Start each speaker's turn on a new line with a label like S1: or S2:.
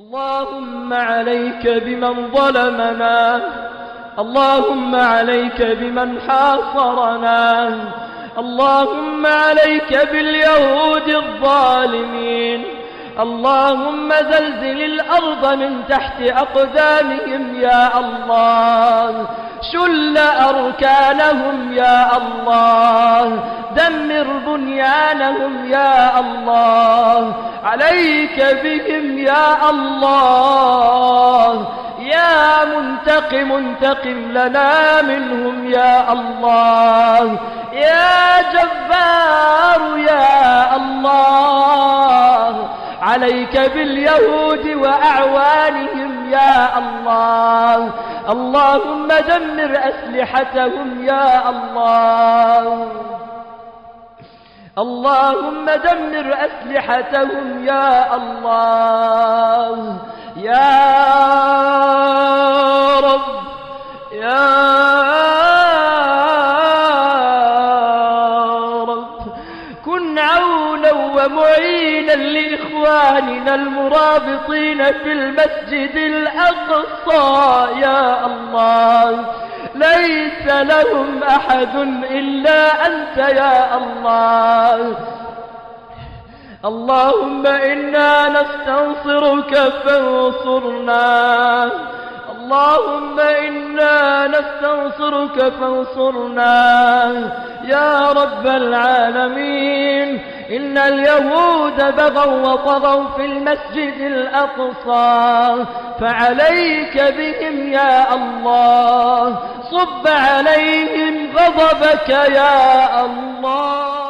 S1: اللهم عليك بمن ظلمنا، اللهم عليك بمن حاصرنا، اللهم عليك باليهود الظالمين، اللهم زلزل الأرض من تحت أقدامهم يا الله، شل أركانهم يا الله، دمر بنيانهم يا الله، عليك بهم يا الله، يا منتقم انتقم لنا منهم يا الله، يا جبار يا الله، عليك باليهود وأعوانهم يا الله، اللهم دمر أسلحتهم يا الله، اللهم دمر أسلحتهم يا الله، يا رب يا رب، كن عونا ومعينا لإخواننا المرابطين في المسجد الأقصى يا الله، ليس لهم أحد إلا أنت يا الله، اللهم إنا نستنصرك فانصرنا، اللهم إنا نستنصرك فانصرنا يا رب العالمين. إن اليهود بغوا وطغوا في المسجد الأقصى، فعليك بهم يا الله، صب عليهم غضبك يا الله.